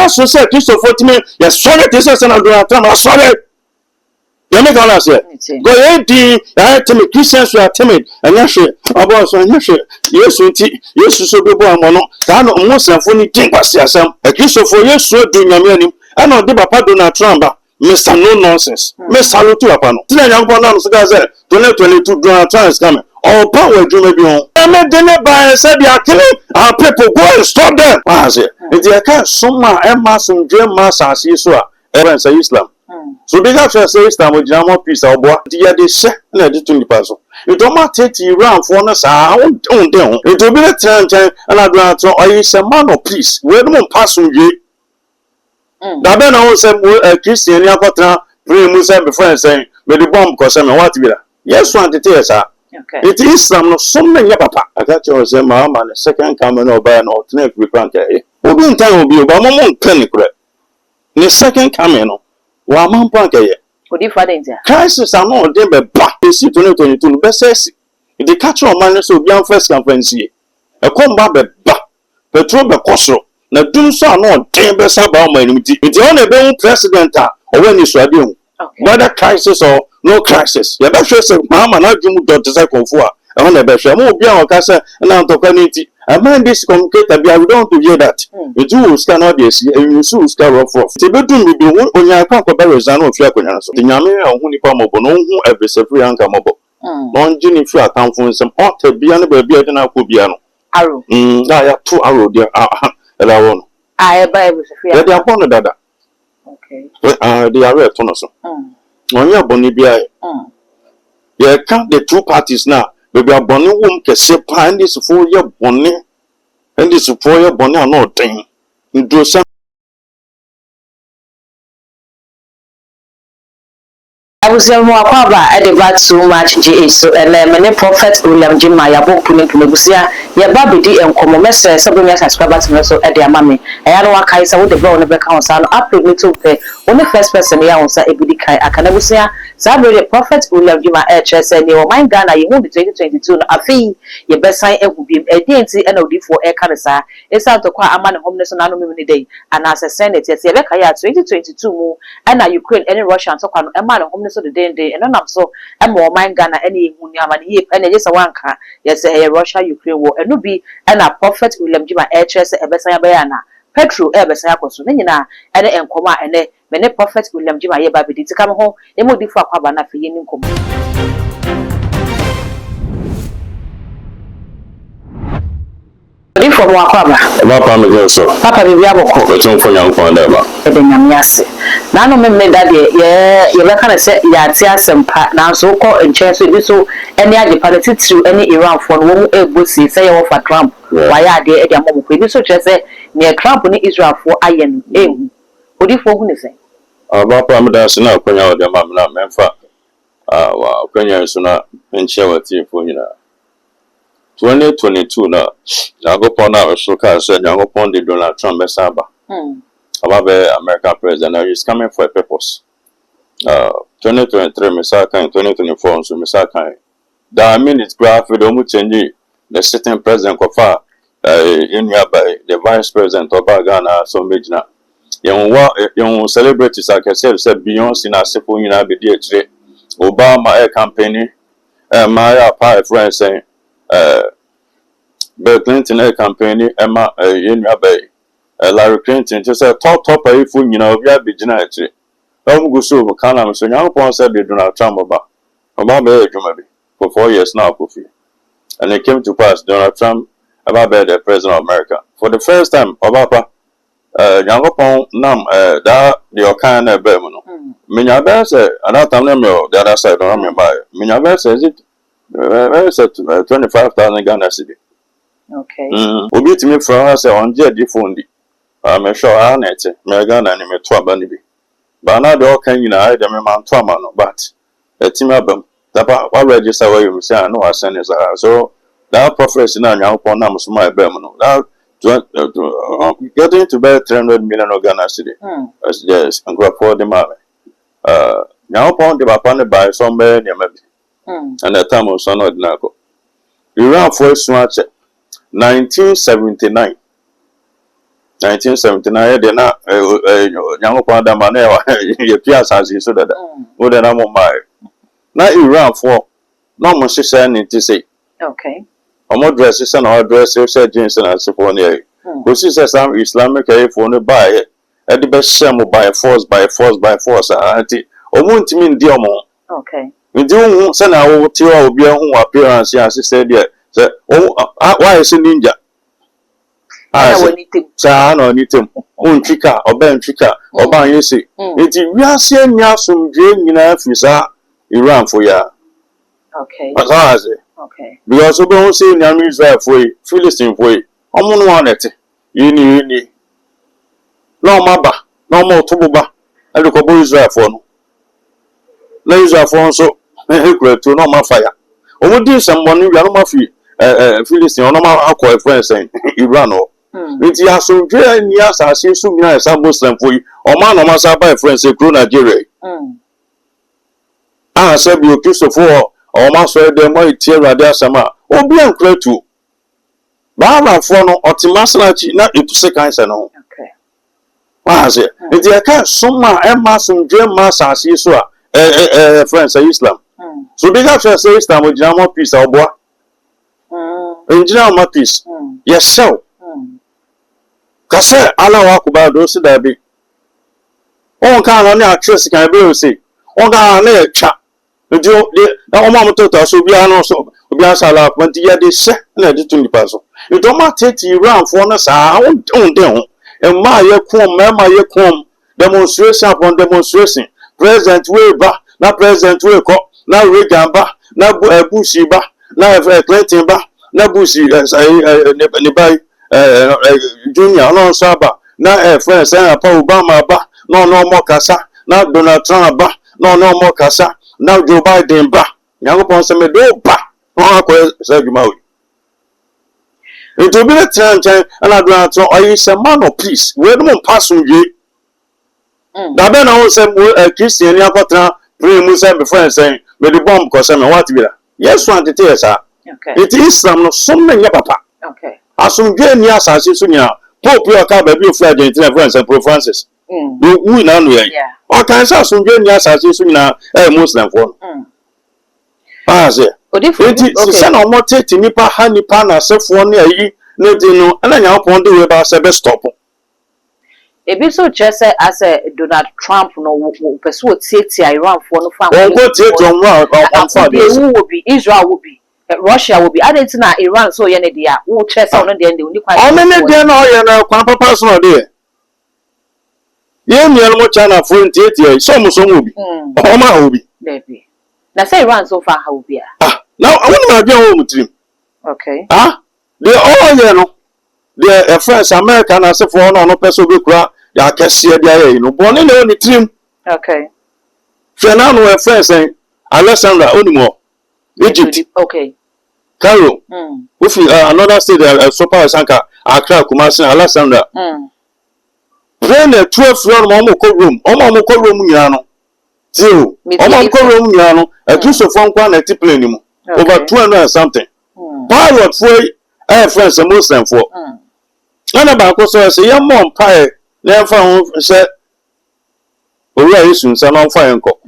Ghana so say Christopher Timi ya sorry te say na Donald Trump sorry. You make all say. Go edi ya timi Christians we are timid. Anya hwe obo so anya hwe. Yesu so bebo amono. Ta no mo sanfo ni tin kwase asam. Christopher Yesu du nyame anim. Ana odi papa Donald Trump Mr. No nonsense. Me salute papa no. Tina nyanko na no so ga say 2022 Donald Trump is coming. All power dream be on. Me dene by said they are killing our people. Go and stop them. What say? If they can't summa Emma some dream massa see so everyone say Islam. So they got to say Islam with Jamo peace or boy. They say na di 20%. You don't matter take Iran for na sa on dem. It will be the time and I do to or is a man of peace. We don't pass on ye. Da be na o say Christian ya patra pray Musa before saying me the bomb cause me what be that. Yes one to tell sir. Okay. It is some something ya papa. I got you say mama the second coming or by an alternate we plan ke. Obi ntan obi oba mo nkan kure. The second coming no. Wa man plan ke ye. Odi fa den tia. Crisis are not dem be ba. This 2022 no be say. If catch your man so bi an first conference ye. E come ba be ba. Petrol be kosoro. Na dun so no dem be sa ba man nimti. It on e be president a o we ni so ade hu. Whether crisis or no crisis. You better say, Mama, now you don't decide for I want to be sure. More be our casa and now to community. I mind this communicator, we don't to hear that. You do scan all this, and you soon scar off. The bedroom will be on your account of Barazano of Yakunas. The Yammy or Hunipamobo, no who ever say free and come up. Non Jenny Free account for some otter beyond the beer than I could be. Arrow. I have 2 arrow there. I want. I buy with free. They are one another. Okay. They are red tunnels. On your bonny beer. You count the 2 parties now. Baby, a bonny womb can say, Pine this for your bonny, and this for your bonny or no thing. Do some. I was young more I devout so much GH so many prophet William Jim my book Punebusia, your baby and come message something subscribers so at their mammy. I don't want Kaisa with the brown of the council upload me to pay when the first person here on say Ebudi Kai Akanabusia, Sabri prophet William Jim my HS and your mind Ghana you won't 2022 a fee your best sign it will be a DNC NOD for air cancer. It's out to quite a man homeless on anonymity day and as a senate yes 2022 more and now Ukraine any Russian so a man homeless the day and I'm so I'm more mind Ghana any Munyaman and just a wanka yes a Russia Ukraine war and no be and a prophet William Jima HS Ebesaya Bayana Petro Ebesaya Kosunina and Enkoma and many prophet William Jima Yebabi to come home emo di for Kwabana for yin kom from Wakwaba. Papa me so. Papa bibi aboko. Beton for young for never. Ebe nyamiase. Na no me that ye be kan say ya ti asempa na so ko enche so bi so eni age politics any Iran for no wo ebosi say ye for Trump. Why are they e amom ko bi so che say ne Trump ni Israel for ayen ehu. Odi fo hu ne say. Papa me da so na kwanya o de ma na memfa. Wa kwanya so na enche wati fo nyina. 2022 na Nagopon na so ka say Nagopon de Donald Trump besaba. About American president now is coming for a purpose. 2023 Misaka and 2024 so Misaka. That mean it's graph with almost change the sitting president Kofa in by the vice president of Ghana so major. Young celebrities like I said Beyonce na sepo nyina be dey Obama air campaign my pa friend saying Bill Clinton air campaign Emma in by Larry Clinton just a top if you know we have been actually. Go so can so young upon said they do not Trump about for 4 years now, Kofi. And it came to pass Donald Trump about the president of America. For the first time, Obama young upon nam that the kind of Bermuno. Minya say another time the other side don't remember. Minya says it 25,000 Ghana cedi. Okay. Obi to me from us on different. I'm sure I net me Ghana and me to abanibi. But now the all can you know I dem man to man but the team abam that what register where you say I know I send is so that prophecy now you upon am so my no that getting to buy 300 million Ghana cedi. Yes and grow for the man. Now upon the papa buy somewhere near maybe. And the time was not ordinary. You ran for a 1979. 1979 de na Nyankopɔn Adama na ye pia asase so dada wo de na mo mai na Iran for na mo hyehyɛ ne ti sei okay omo dress se na dress se jeans na se for ne ko si se some Islamic for no buy e de be hye mo by force anti omo ntimi ndi omo okay ndi hu se na wo ti wa obi hu appearance ya se de se why is ninja sa na oni tem ontwika oba ntwika oba yesi enti wiase anya asomdwe nyina afisa Iran for ya okay okay because obi won say nyame Israel for Philistine for omo no anete yini na omaba na omo otoboba ele ko bo Israel for no na Israel for so ekreto na omo fire omo di samboni wi no mafi Philistine no ma akọ friends Iran o nti asomdwe ni asase so nyina esa Muslim for o ma no ma sa by friends e kro Nigeria say bi Christopher o ma so de mo itie rade asama obi ankretu ba for no otimasrachi na etuse kanse no okay say nti e ka soma e ma asomdwe ma asase so a friends Islam so big up say Islam o jina mo peace oboa enjina mo peace yes so kase ala wa kuba do si da bi on kan no ne actress kan be o say on kan na e twa ndio na o ma mo to so bia no so bia sala kwanti ya de hye na de to nipa so ndio ma tete Iran for no sa on de ho e ma ye kom demonstration upon demonstration president we ba na president we ko na Reagan ba na Bush ba na Clinton ba na Bush ne bai Junior no saba na friends pa Obama ba no mo kasa na Donald Trump ba no mo kasa na Joe Biden ba Nyankopon se me do ba no akọ se dwuma we it will be a time ana Donald Trump is a man of peace we no pass on ye da be na won se Christian akọtra pray mu se be friends say me the bomb ko se me what be that yes one tete yes okay it is Islam no so many papa okay asomdwe ni asase so nya pope yo ka ba bi ofu Argentina friends and Pope Francis we na no ye o kan sa asomdwe ni asase so nya Muslim for say odi se na omo tete nipa ha nipa na sefo na yi na di no ana nya opon de we ba se be stop ebi so chese as Donald Trump no person tete Iran for no fa on go tete on fa de Israel will be Russia will be added to Iran so ye ne dia wo chese on de ni kwa o me ne dia na o ye na kwa papa so de ye mi no mo China for tete so mo bi o ma obi baby na say Iran so far how be now I want to be on mutrim okay the all ye no the friends America na se for no person be kura ya kese dia ye no born in the trim okay Fena no friends Alexandra Onimo Egypt okay Cairo if another state super Sanka Accra Kumasi Alexandra then 12 floor mo ko room nya no zero mo ko room nya no Christopher from kwa na plane mu over 200 and something pilot for friends Muslim for ana ba ko so say yam mon pae na fa ho se owura Yesu nsa no fa enko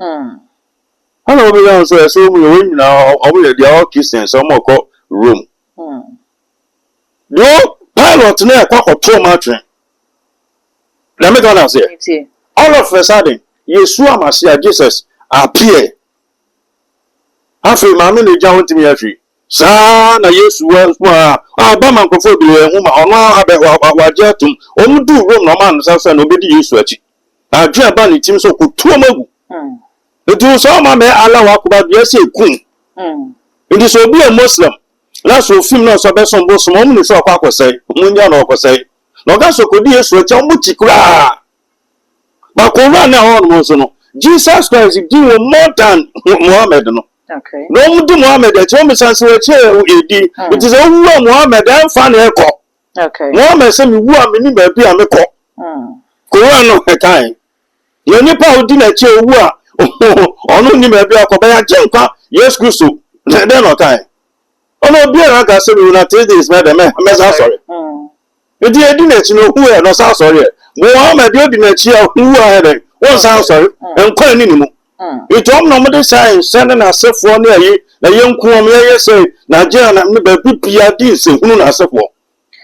ana obi yan so so mu yo nyina obo ye dia Christian so mo ko Rome do pilot na kwa to ma twen let me go now say all of a sudden Yeshua Messiah Jesus appear afi ma me le jawo ntimi afi sa na Yesu wa ba man ko fo bi hu ma ono abe wa jetum omudu Rome no man so na obedi Yesu achi adua ba ni tim so ko tuo magu edu so ma me ala wa ko ba bia se kun ndi so bi a Muslim na so film na so be so bo so mo ni so kwa akosai mu nya na akosai no ga so ko di Yesu achi mu chikura ba ko ra na ho no so no Jesus Christ did more than Muhammad no okay no mu di Muhammad e che o mi sanse we che edi it is o wu Muhammad en fa na eko okay Muhammad say mi wu a mi ni ba bi a me ko ko ra no e kan ye ni pa odi na che wu a onu ni ba bi akọ ba ya je nka Yes Christo de no kan ono bi ra ka se mi na 3 days me de me sa sorry It didn't know who had no sorry. Mohammed didn't cheer who had it. One sound sorry, and calling anymore. You don't know the sign, sending us for near you, the young Kwame say, Nigeria, and PPRD, who knows for.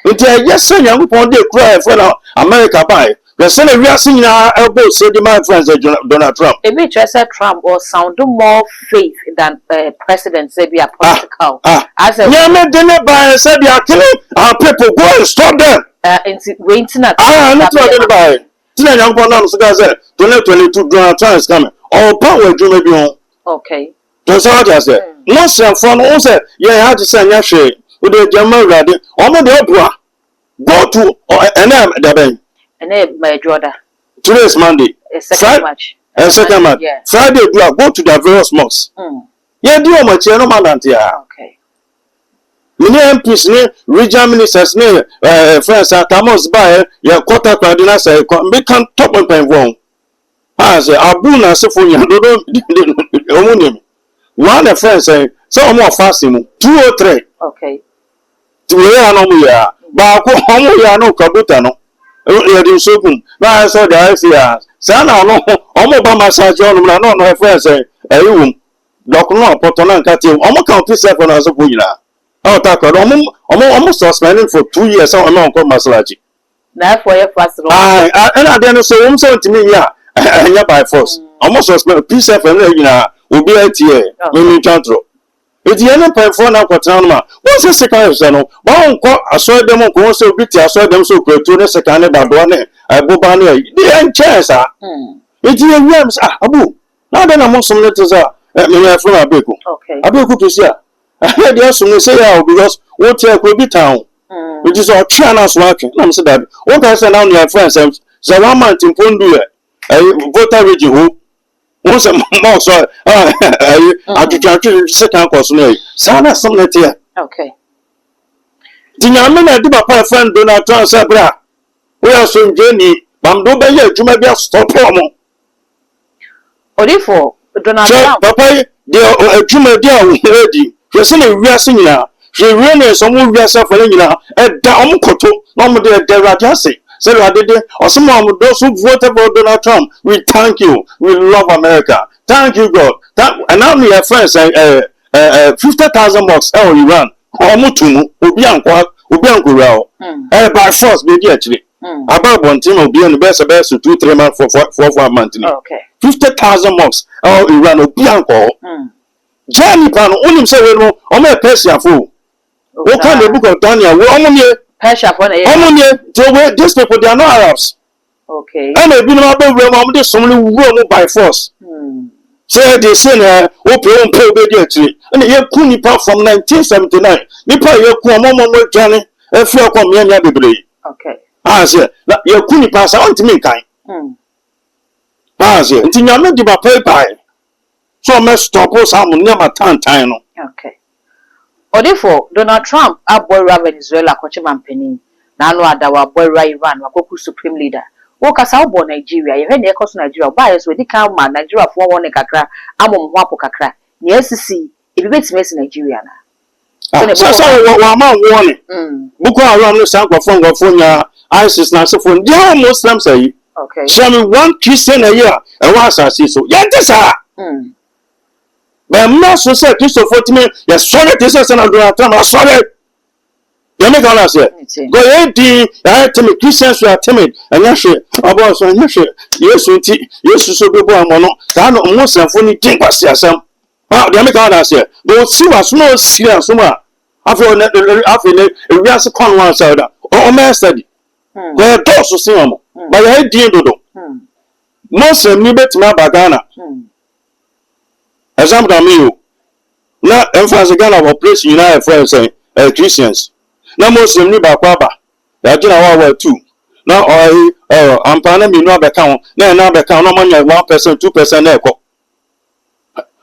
It's yes, sir, young upon the cry for America by. The Senate we are seeing our elbows, said my friends, Donald Trump. If we just said Trump or sound more faith than President said we are political. As a young dinner by said they are killing our people. Go and stop them. Waiting at not talking about it. Today, young Bonham said 2022 Donald Trump is coming. All power to maybe on. Okay. That's what I said. No, sir, from also, you had to send your shade with the German ready. On the opera. Go to the bank. And my daughter. Today is Monday. Second match. Second match. Friday, go to the various mosques. Yeah, do much, no man. Okay. Many MPs, regional ministers, friends, Thomas by your quarter cardinal say, we can't top on pen wrong. As Abuna Sophonia, don't one of friends say, so more fasting, 2 or 3. Okay. 2 years, but no Kabutano. You so good. Now I saw the idea. Sana no, Omo massage on no friends say, Doc no, Potona and Catty, Omo can't piss up on us. Oh, Taka, almost suspended for 2 years. So I'm not massage. Therefore, your first and I didn't say, I'm saying to me, yeah, by force. Almost suspended, piece of an will be at here. Maybe Chantro. It's the end of phone up for Tanma. What's the second channel? One call, I saw them on Consul Bitty, I saw them so good to the second about one. I bobani. The end chance, it's the Rams, Abu. Now then, I'm some letters are at me from Abeku. Okay. Abeku is here. I heard the also say because what will be town. Which is our channels working. I'm saying that. What I said now, your friends, the 1 month in Pundu, voter region who. Once a more so, I do second course. Sana some letter. Okay. The young man, I do my friend Donald Trump Sabra. We are soon journey, but don't be here to maybe stop promo. Or for Donald Trump. Papa, dear Juma, dear, ready. You're saying we are singing now. She really some of us are following now. A down koto, no more there, Rajasi. So I did it, or some of those who voted for Donald Trump. We thank you. We love America. Thank you, God. And now we have friends, 50,000 bucks, Iran. Omutumu, Ubianku, by force, baby, actually. About one team will be on the best 2-3 months for 4 months. Okay. 50,000 bucks, Iran, Ubianku. Jenny Pan, only say, well, I'm a Persia fool. What kind of book of Daniel? We're Persia for these people, they are not Arabs. Okay. And they've been about this somebody who by force. Say they say, open pay and you couldn't from 1979. Nipa, you come Johnny, a few come here, okay. I said, you couldn't pass on to me kind. I said, until you're not give a pay by. So much stop us, I'm never time. Okay. Odifo Donald Trump abora Venezuela kwachiman penny na anu adawa abora Iran wakoku supreme leader wo kasa obo Nigeria ye hwe ekoso Nigeria ba yeso edi kan ma Nigeria fo won kakra amom ho apo kakra ne asisi ebi betimesi Nigeria na so wa ma won buko around no san kwafo nya ISIS na so fo dia Muslims say okay so me one Christian a year e wa asasi so ye desa but most so Christopher Timmy, yes, sorry, this is another time. I'm sorry. You make all say. Go ahead, timid Christians who are timid, and yes, about so yes, yes, so people are mono. That no Muslim for anything but see some. You make all say. Go see what's no serious. After we are so con one side. Oh, master. Go to so see them. But I head do. Muslim, you bet my bagana. Example me na emphasis Ghana of place United friends Christians na Muslim ni ba kwa ba ya gina wa 2 na ampana mi no abeka na abeka no manya 1% 2% na ekọ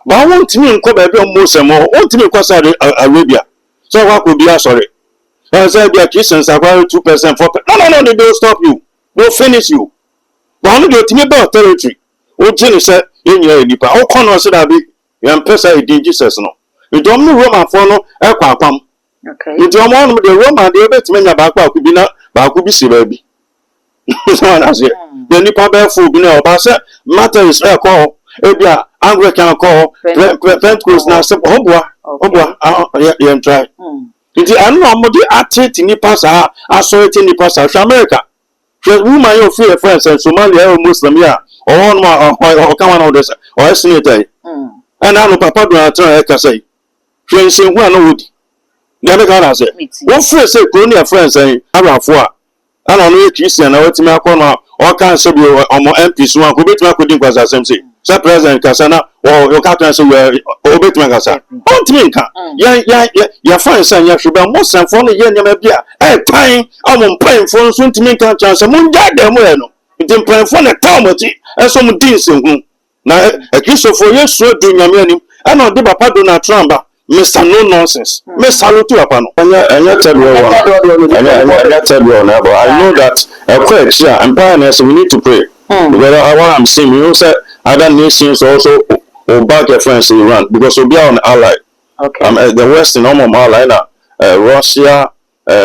ba won timi nko ba bi Muslim o timi kwa Saudi Arabia so wa ko bia sorry say the Christians are 2% 4%. No, they don't stop you, they'll finish you ba no do timi ba territory o gini say yen nipa o kono say that be yan pesa e Jesus no we don't know Roman for no e kwakwam okay we don't want the Roman they bet me nya ba kwa ku bi na ba ku bi si ba bi so na say the nipa be fu bi na oba say matter is call ebia Anglican call Pentecost na say obwa ya try nti anu amodi atete nipa sa asorete nipa sa America woman you free friends and Somalia or Muslim ya or come on this or senator and I know papa do not try to say friends say who no would never gonna say what friends say colonial friends say abafo I don't know Christian na wetin me akọ or can say be omo MP so an ko betima ko din kwasa asem say president kasana or your captain say we obetima kasa ontimi nka ya fan say ya hweba mo sanfo no ye nyama bia pan amon pan fo nso ntimi nka chance mo nja dem e no ntim pan fo na taw mo ti eso mo din se hu na Christopher Yesu du nyama anim ana odi papa Donald Trump Mr. No nonsense. Mr. Lutu Apano. I know that quite and we need to pray. Because what I'm saying, you know, say other nations also back their friends in Iran because we are an ally. Okay. The West in normal ally now. Russia,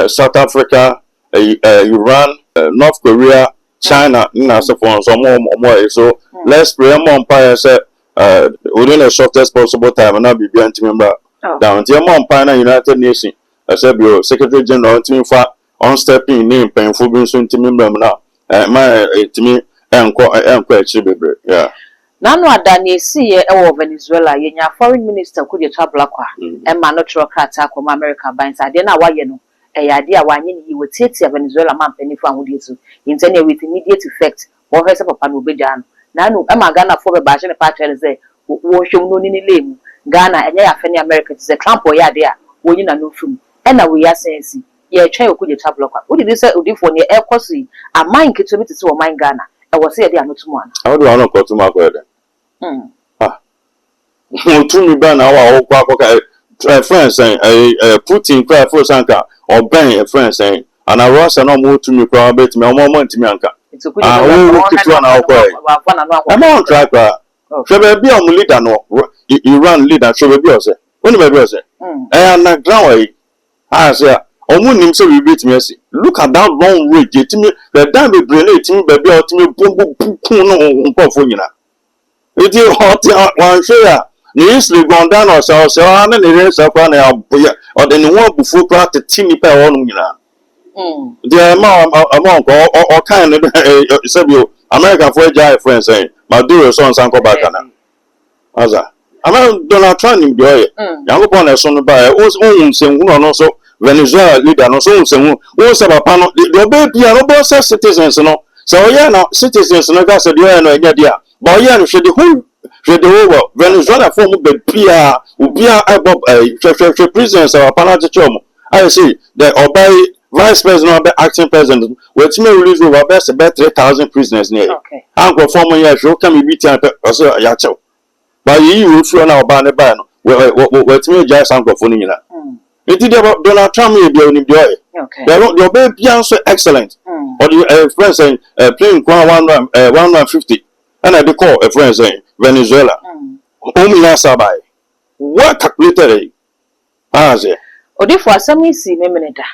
South Africa, Iran, North Korea, China, so let's pray more empire say within the shortest possible time and not be being to member. Down to your United Nations, I said, your Secretary General, on stepping name, painful being soon to member now. My to me, I'm quite cheap. Yeah. Nano adani see Venezuela, your foreign minister could you travel aqua and manotro crata from America by inside. Then I know a idea why he would take Venezuela man penny from would you to intended with immediate effect or her upon Ubejan. Nano, Emma Ghana for a bastion of party say, wash your no in lame. Ghana and ya Fanny America is a clamp or ya there, when you know from. And now we are saying, yeah, child could you travel. What did you say? Would you for your air cossy? A mind kitchen to mine Ghana. I was here, they are not one. How do I not go to my brother? To me, ban our old friends saying, Putin cry for Sanka or bang a friend saying, and I was no more to me, probably to me, one moment to me, Anka. It's a good I'm on track. Shall be on leader no Iran leader shall be also. When you say, and not ground I say, on him so we beat me. Look at that long way, get me, the damn be brilliant, baby, or to me, boom, it is hot one share. Easily gone down or so, and then it is up on our boy, or then one before crack the teeny pair on you. The amount or kind of American for a giant friend saying, Maduro son Sanko Bacana. Aza. I'm Donald Trump in Joy. Young upon a son by whose own saying, who also Venezuela leader, no so saying, who was about Pano, the baby, no boss citizens, no. So, yeah, no citizens, no gas, and no idea. But yeah, should the whole over Venezuela form the Pia, Ubia above a prisoners of Panachom. I see the obey. Vice President, acting president, which may release over best about 3,000 prisoners near. Okay. Uncle former years, you can be beaten also a yacho. But you will show now ban a ban, which may just Uncle Fonina. It did about Donald Trump, may be only joy. Okay. Your baby so excellent. Or the friend saying, playing 150. And I be call a friend saying, Venezuela. Only Nasabai. What calculated? Ah, say. Odifo asami si memeneda.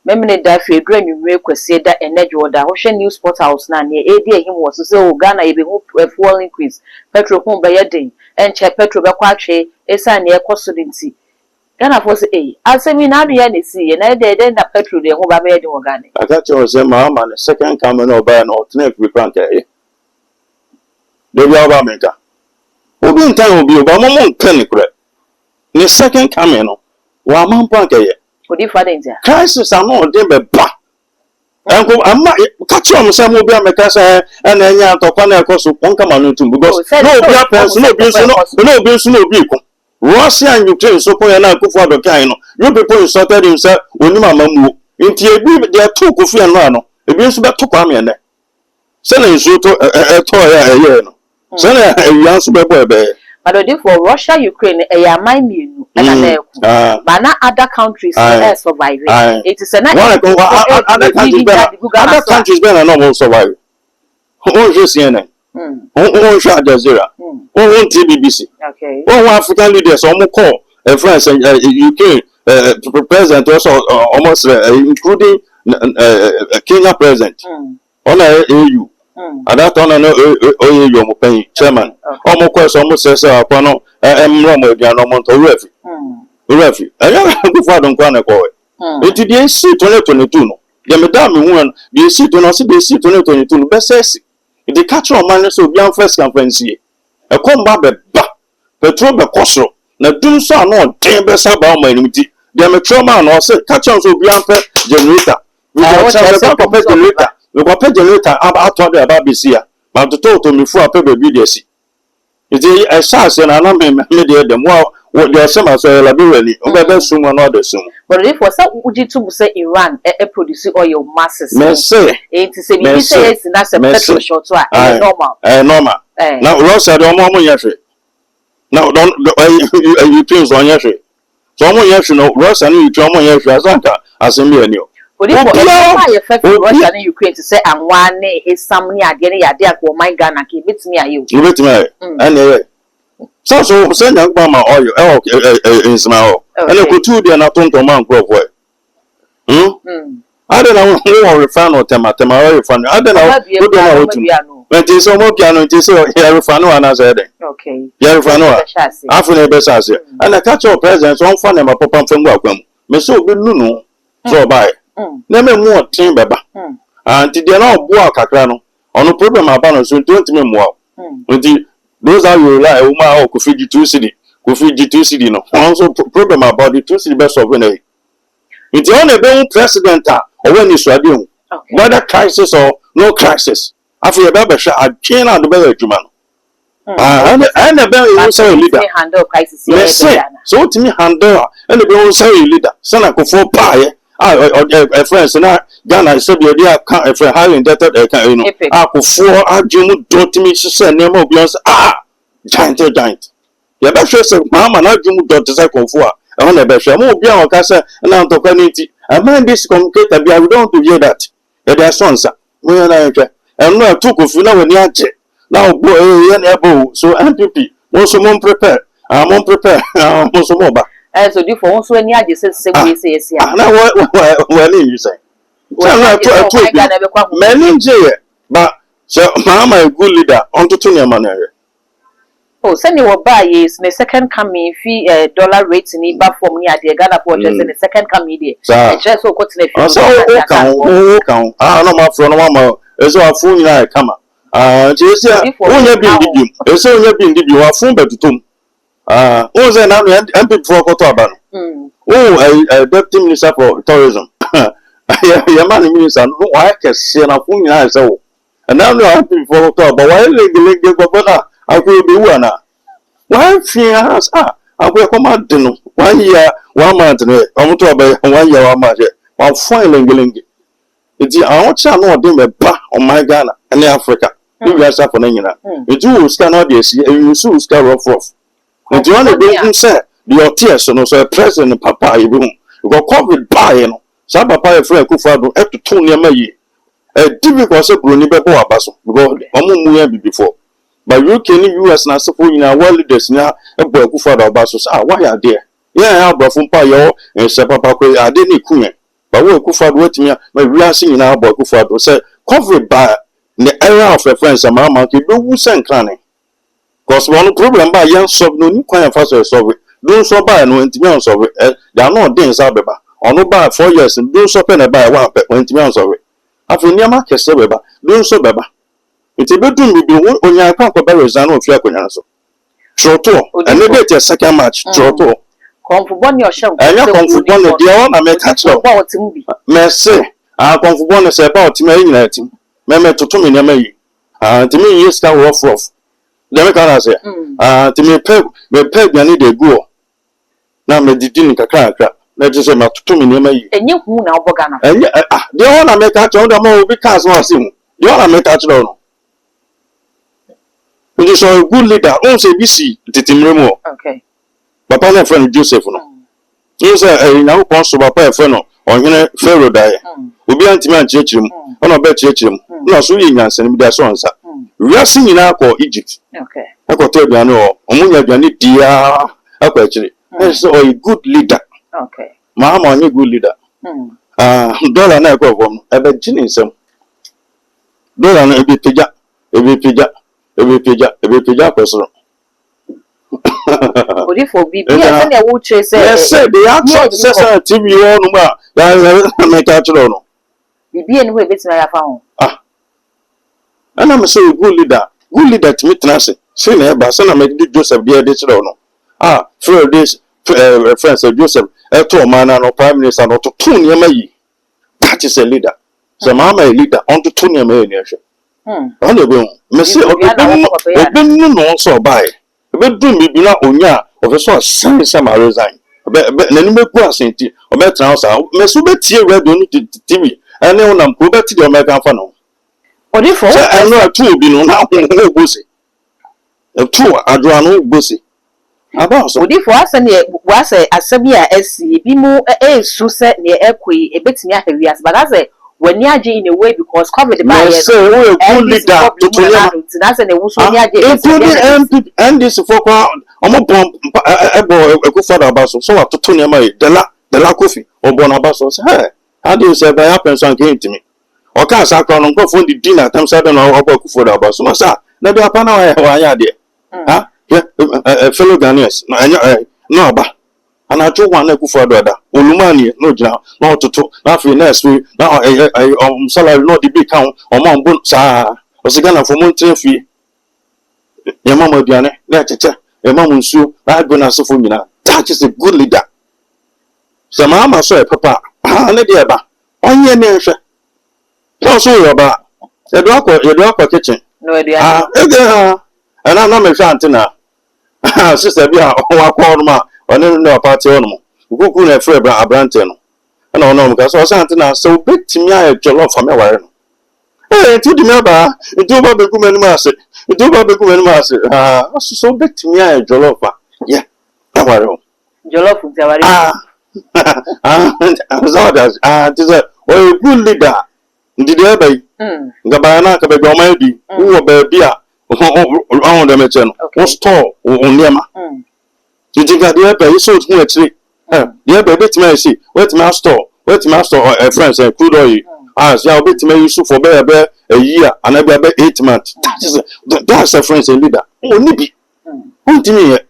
Memeneda fi edru anwumre kwese da energy da ho hwe news portals na ne edi ehim wo so say Ghana ye be hu fuel increase petrol hu be yedin enche petrol be kwa atwe esa ne ekoso dinti Ghana for say asami na do ya ne si ye na de na petrol de hu ba be yedin wo Ghana aka che o say ma ma second coming no buy no alternate frequent eh de bi aba meka obi ntan obi oba mo nkan ne kure ne second coming no wa man panka ye Odifo adentia crisis are not dem be ba enko amma catch am say mo bi ameka say na enya atokwa na ekoso ponka manutum because no obi apon no obi so no obi ko Russia and Ukraine so ko na akufo adokan no you people insulted him say oni mama mu nti ebi dey talk kofi ano ebi so be to kwa me ne say na nso to to ya no say na ewian so be boy be but Odifo Russia Ukraine man mienu na but na other countries are surviving it is a other countries better not survive on just CNN on Al Jazeera on TBC okay on African leaders on call France and UK president also almost including Kenya president. On AU. At that time, OAU mo chairman. Almost question almost says upon Romo Gianomont or Refi. I don't go for them. It did see 2022. The madam one, the seat on us, the seat 2022. Best says the catch on man so young first conference. A combat petrol the costo. Now do so no damn best about my unity. The trauma or say catch on so young generator. We got generator. We got generator about BC. But the total me for a paper BDC. It's a assassin and I'm media them well. What your summer so laborally, or soon or not soon. But if for some would you to say Iran produce oil masses, may say, it is a that's a petrol short normal. Normal. Now, Ross had a moment yesterday. Now, don't you please on yesterday. So, I'm yesterday, Ross and you, John, yesterday, as a million. But if Russia and Ukraine to say, and one is some near getting a dear for my gun and keep it me. You bet me. Anyway. So send young mama oil in small. And I could 2 days not on to man crop way. I don't know who refund or Tema refund. I don't know. When they so more piano, they say, Yarifano and I said, okay. Yarifano, after the best as it. And I catch your presents on fun and my papa from welcome. Me so good no. So by. Never more team baba. And they are not work a crano. On a problem about so 20 more. Those are you like Uma or Kofi 2 city. Kofi G2 city no. Also problem about the 2 city best of when it's only being president or when it's radio. Whether crisis or no crisis. After a baby shot, I can't out the better human. And the better say leader. Handle crisis. So to me handle and the better say leader. Son I go for pie. A friend so now Ghana is the idea a friend highly indebted you know. I go for I do don't me say name of Beyonce giant. You better say mama na do don't say go for. I want to be sure more Beyonce kasa na to community. I mind this communicator we don't to hear that. Their sons we na and no took of you know when you now boy so MPP also more prepare. I'm on prepare. Also more back. So do for also any idea say yes. Now what you say? Many J but so mama a good leader on to Tunia manner. Oh, send you buy is the second coming fee dollar rates in Iba for me at the Ghana Porters in the second coming. Just so what's the count. I know my friend mama is a fool in come. Just only been so you been you are phone better to who's an MP for Cotaban? Oh, Deputy Minister for Tourism. Your man minister, no, I can see a phone in so. And now you're happy for Cotaban, but why the governor? I will be one. Why fear us? I will come out to 1 year, 1 month, I'm to obey 1 year, 1 month. While filing Gillingy. It's the outside no dim on my Ghana and Africa. You guys are for Nina. The Jews cannot be seen, and you soon scar off. And the only thing said, your tears, so no president papa, you got COVID buying. Some papa, friend, who found up to 2 near me. A difficult Bruni before Abaso, because I'm before. But you can US now support in our world leaders now, a boy who found Abasos. Why are there? Yeah, I brought from Payo and Sapapa, I didn't queen. But we could find what me, my real singing our boy who found was said, covered by the era of a friend, some monkey, no send clanning. Because one problem by young sub no quite faster solve it. Don't so buy no intimate of it. They are not days out or no buy 4 years and don't so pen buy 1 pet when intimate of it. After near market sebeba, don't so beba. It's a bedroom will be on your account of Barizano of Yakunaso. Troto, and maybe a second match, Troto. Come for 1 year show. And you're come for 1 of the honor, make catch up. Mercy, I'll come for 1 about me. Meme to me, Yamay. To me, yes, can rough. The can say, to me, peg, I need a go. Now, me didn't crack. Let us say, my 2 minutes. And you who now, Bogana. And the honor make catch on the more because was him. The honor make catch on. When you saw a good leader, also BC, the team remove. Okay. Papa, my friend Joseph. You say, now, Constable Papa, friend, or in Pharaoh die. We be anti-man church him, on a bet church him. No, so you can send me their sons. We are singing now for Egypt. Okay. I could tell you, no, Omunya Jani, dear, actually. So a good leader. Okay. Mama, a good leader. dollar na go from ebe jini nsem dollar na ebi pija kwesoro odi for bibi e na wo tre say yes say they actually say TV on ma ya make actually no bibi e ni ho ebetima ya fa ho ana me say good leader to me tenase say na ba say na me Joseph dey chiro no for this friends of Joseph to man no prime minister no to tune yama yi that is a leader so mama a leader on to tune yama ni ehwe on dey go me say obi no so buy be do me bi na onya officer san say ma resign na ni me ku asenti o be tran sa me so be tie radio ni TV ene unam ko be ti de o me kan fa no odi for I know two bi no na ho go se two adwa no go se about so odi for asa ne wasa asabi a asi bi mu su se ne ekoi ebetimi ahwe as but as when you in a way because COVID by yes so we good leader to tell that's an ewuso ni age including and this for omo bomb Akufo-Addo abaso so what to nema de la Kofi obon abaso say hey how do you say by happen so can me o ka sa kro no phone di dinner tam say do no Akufo-Addo abaso no sa na be apa na wa ya de fellow Ghanaians no aba ana cho wan Akufo-Addo ada olumani no jina no toto na fi next we na salary no the big count o bon sa o se Ghana for monthly fee ya mama aduane na cheche ya mama nsuo na go na sofo nyina that is a good leader so mama so e papa na de eba onye ne hwe so yoba e do akwa kitchen no e ana na me hwe antina sister bia wa kwa no ma one no party on kuku na free abrante no na ono ka so antina so betimi aye jollof am ware no tu di me ba tu ba be ku mani ma se so betimi aye jollof yeah aware jollof ti aware so that this is a good leader ndidi e bai ngaba na ka be go ma di wo ba bia on dem eche no wo store on niema Jiga the ebe so tun etire the ebe betime esi wetime store friends crude oil as ya betime use for be a year and be 8 months that's a friends and leader oni bi ontimi ye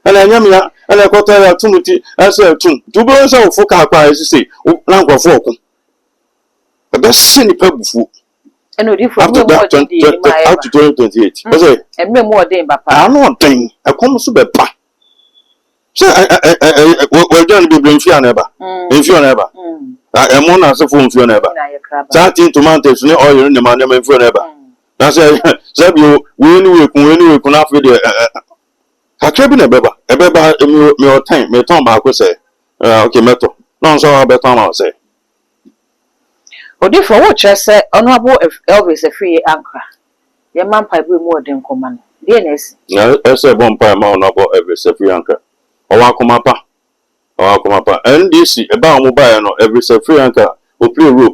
ana anyam ya ana kota ya tumuti asa tun tubo so fo ka kwa esi na nkofo okun be sini pabufu eno di for me mo di up to 2028 o say emme mo odin papa anu odin ekom so be pa so we don't be bring fear never in fear never emo na so phone fear never starting tomatoes ni oil ni man em fear never na say you we ni kun afi de kakra bi na beba me o time me ton ba ko say okay meto no so be ton ma say odi for what say honorable Elvis Free Ankra ye man pa bi mu odin koma no de na esi na ese bon pa ma honorable Elvis Free Ankra Owakomapa NDC eba omo ba no every Free Ankra o play role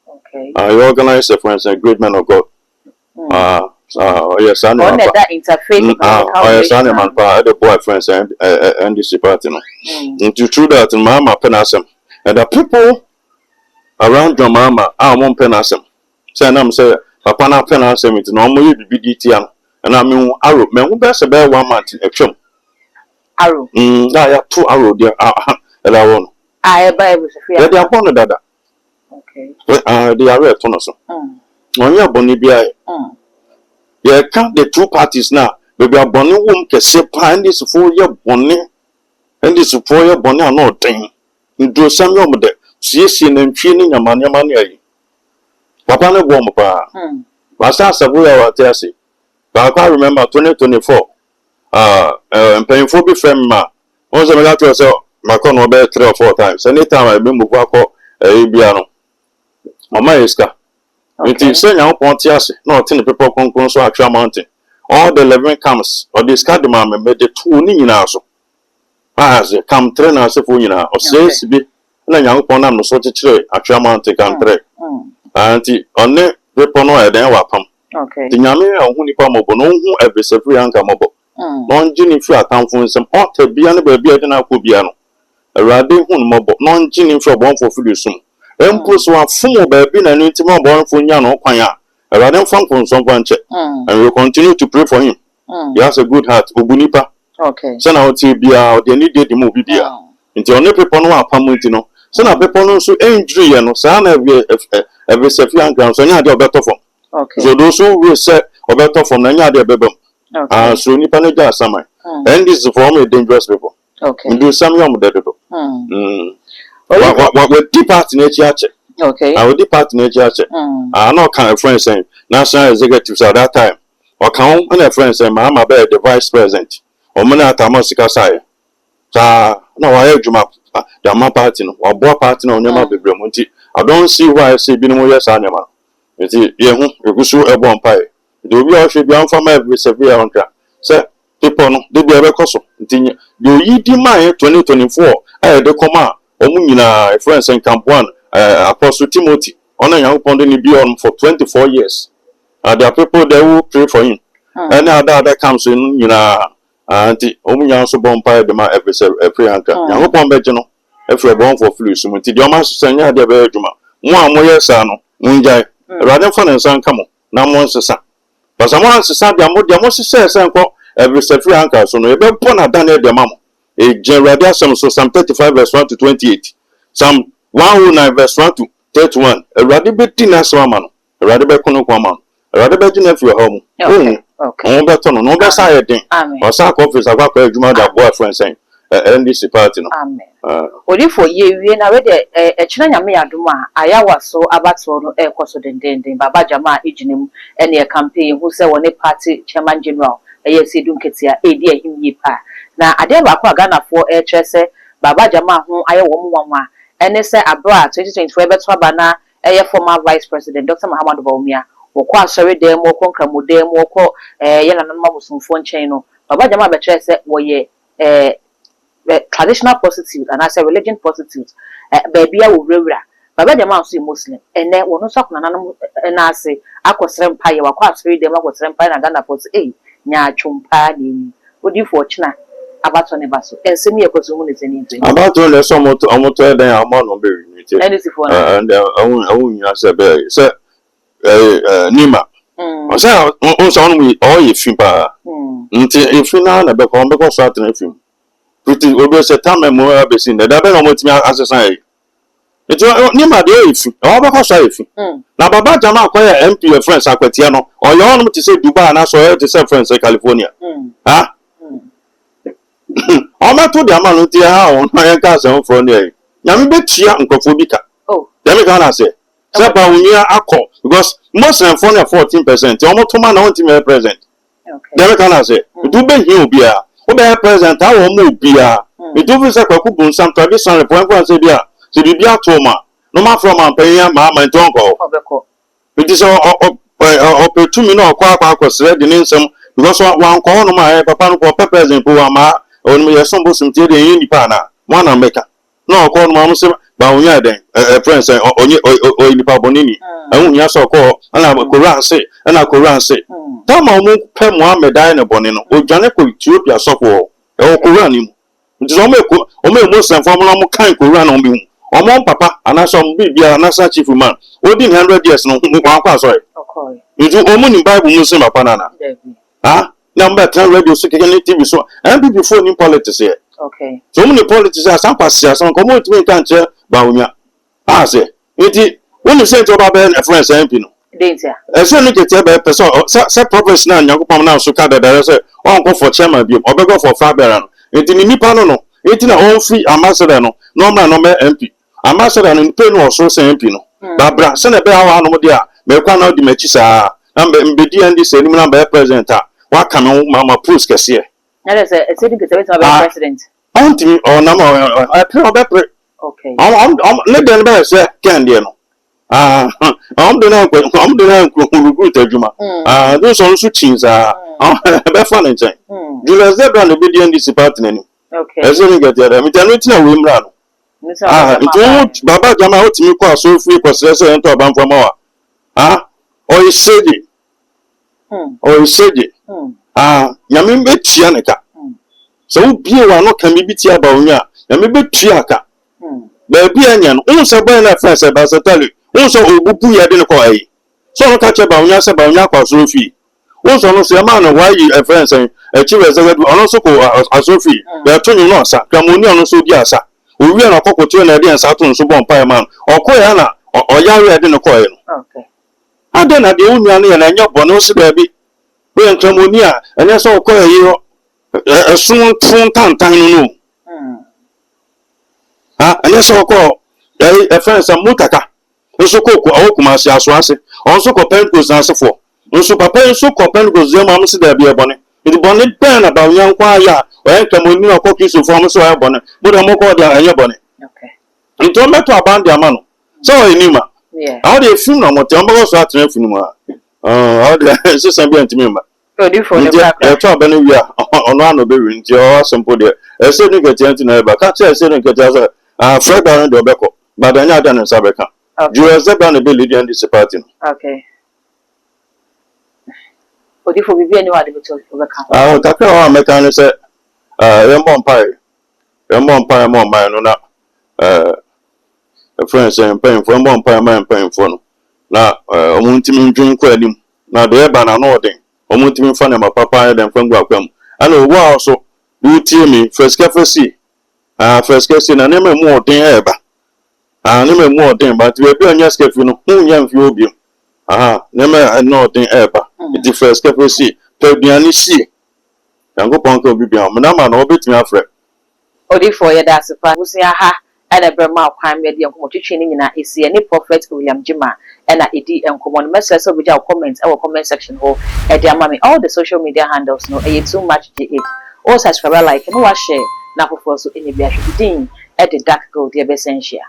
okay you organize the friends and great men of God yes I know on that interfaith yes I know man pa the boy friends and NDC party no into true that mama penasem and the people around your mama mom penasem say na say papa na penasem it no mo ye bibidi am and I mean arrow me who be say be 1 month etwem arrow ya two arrow there ela won Bible Free they are born dada okay they are right on so onye boni bia ye can the two parties now we are boni wom kese pa ndi sufo ye boni ano den ndo sam yom de siesie na ntwie ni nyamane ayi papa ne bom pa wasa sabu ya watiasi ba ka remember 2024 painful friend ma on se me got yourself ma kon no be 3 or 4 times anytime I be mbuku akọ bia no mama iska nti se nya ponti ase na o tin people konkon so atwa mountain all the 11 camps or the scad ma me de two ni nyina so as come train na se fo nyina o se sibi na nya pon na no so chechire atwa mountain can 3 anti onne people no e den wa pam okay ti nyame ohun nipa mobo no hu Elvis Free Ankra mobo non jini fi atamfo nsem ota bia ne ba bia de na akọ bia no awrade hun mobo non jini fi obon fo fidu sum empo so afom baabi na no ntima obonfo nya no kwan a Erade mfa nkonso kwanche and we continue to pray for him. He has a good heart obunipa. Okay. So na oti bia o de ni de mu bibia. Nti one people no apam nti no. So na people no so injury ye no sa na every Sefian ground so nya de obeto form. Okay. So those who will say obeto form na nya de bebem. Okay. So nipa no ja samai. And this is for me dangerous people. Okay. Ndu sam yom de do. What deep part in church. Okay. I would depart in church. I know kind of friends saying national executives at that time. Or count and a friend saying, Mamma bear the vice president. Or Mana Tamasika Sai. No, I have Juma, the Ma party or Boa party on Yama Bibramonti. I don't see why I say Binoya Sanama. It is you go so a bon pie. Do we all should be on for my severe on track. Sir, people, they be a record. Do ye demand 2024? I had the command. Omuna, friends and Camp 1. Apostle Timothy, on a young ponding beyond for 24 years. There are people that will pray for him. And now that comes in, Auntie Omuyan so bonfire the man every prayer anchor. Young upon Begino, if you're born for flu, so the Yomas Sanya de Berjuma. More sano, Munjai, rather fun and son come on, now once a son. But someone said, the most says, every free anchor, so no, you're born at Daniel de Mamma. A general, some 35 verse 1 to 28. Some 109 verse 1 to 31. A radical dinner man. A radical conoquaman. A radical dinner for your home. Okay. No better, no better. I think. Or some office about a Juma boyfriend saying, and this party. Amen. Only for you, we are already a China Duma. I was so about so air cost of the Baba Jama Ijinim and a campaign who said one a party chairman general. A yes, he don't get here, a dear him ye pa. Now, I never quite Ghana for a chese, Baba Jama, whom I woman. And they say abroad 2024 beto bana former vice president Dr. Muhammad Bawumia wokọ asori dem wokọ kramodem wokọ yela nan mabusumfo nchen no baba jama betre say woye traditional prostitute and as a religion prostitute baby a wo wura baba jama so muslim ene wono so akona nan na ase akosrem paye wakọ asori dem akosrem paye na Ghana for say nya twumpa ni odi for china about on a basso, and send me a person is anything. About all the summer to almost then I'm on very and I won't answer very, sir. Nima. I say, on we all if you if you now never come because certain film. Pretty obvious a time and more be seen that I don't me as a say. It's Nima the if all because I if. Now, Baba Jama acquire MP friends Aquatiano, or you want me to say Dubai and I saw to say friends in California. Ah? Oma to the amount of how on my cousin for near. Yami Betia and Kofubica. Oh, let me go and say. Sapa we are accord because most of them 14%. Almost 2 man to me present. Okay. Let me go and say. Do be you be a. Obe present, I will move be a. We do visit Kakubun some traditional point and say, Bia, to be a Toma. No matter from my paying mamma and uncle. It is all 2 minutes or the name some because one corner my papa for peppers in Puama. On me, some bosom till the Indipana, one America. No, call Mamma, but we are then a friend or Bonini. I only saw call, and I will Koran say, and I Koran say. Tama Pem Mohammed Dina Bonino, or Janeco Ethiopia software, or Koranim. It is only most and formula kind Koran on me. Or Mom Papa, and I saw be a Nasa chief man. Within 100 years, no one sorry. You do only Bible Muslim Panana. Ah? Number 10 radio secretary TV so and before in politics here. Okay. So many politics are some passes some come to me can't share Bawumia. I say it when you say to Baba a friend MP no. Danger. As soon as you get a person set professional Yakupam now so that there say on go for chairman be or go for Fabian. It in Nipa no. It in a own free ambassador no. Normal MP. Ambassador in pay no so say MP no. Babra send a bear no dia. Me kwa na di mechisa. Number mbedi and this number president. What can Mama Puss get here? That is a city president. Auntie or number I pray about okay. I'm let them bear say candy. I'm the Juma. Those also cheese are fun and say. Julius Zebra and the video in this department. Okay. As you get there, I'm telling you, Wimran. It Baba Jama out to me, so free processor and to a bump from our. Or you said it. Or you said it. Yamin bet Chianaka. So be one no can be betia bawunya. Yami bet Chiaka. Baby onion, unsa boy na friends e ba settle. Unsa obupu ya de no ko ayi. So no ka che ba unya se ba unya kwa so fi. Unsa no se ma no why e friends e chi reserve ono so ko asofi. Ya tunyu no asa. Kamoni ono so di asa. Owi na kokoto na de nsa to nso bon pai man. Okoya na oyawe de no ko ayi no. Okay. Ade na de unya no ya na nya bono so ba bi. We nkamoni a ene so okoya yi ho. Esun tun tantan no. Anya so ko friends mutaka nso ko ko awokuma ase aso ase onso ko Pentecost asefo nso papa nso ko Pentecost zema amsi da bia bone idi bone ben na ba nyan kwa ya o enkamoni na ko Kristo fo amso ya bone mo da mo ko da anya bone Okay. nto meto abandi amano so enima how dey film na mo te ambo so atre film ma how dey so san bi antimi ma Odi for the back. e to abani wi a ono ano be wi nti o simple dey e se ni gete anti na ba ka che se ni gete so Fred Baron do beko but anya da no sabeka you accept an ability and this party. Okay. Odi for bibi any wade beto beka. Kakra wa meka no se yembo mpai mo man no na friends and paying for yembo mpai man paying for no na omuntimi ndwin kwa anim na do eba na no odin omuntimi fa na mapapa dem fa ngwa kwam ana owo also do tie me first cafe first case na name mu odin eba name mu odin but we be anya scafe no hunya mfi obi name no odin eba it first cafe to biani si yango pon ko bibia mo na ma no obetimi afre Odi for ye da sefa busia ha ana brema kwan me de enkomo twetwe ni nyina esi ni Prophet William Jima na edi enkomo no message so bija comment e comment section ho e de amami all the social media handles no e too much GH all subscribe like no wa share na for so any be ahwedin e de dark gold ye be sensia.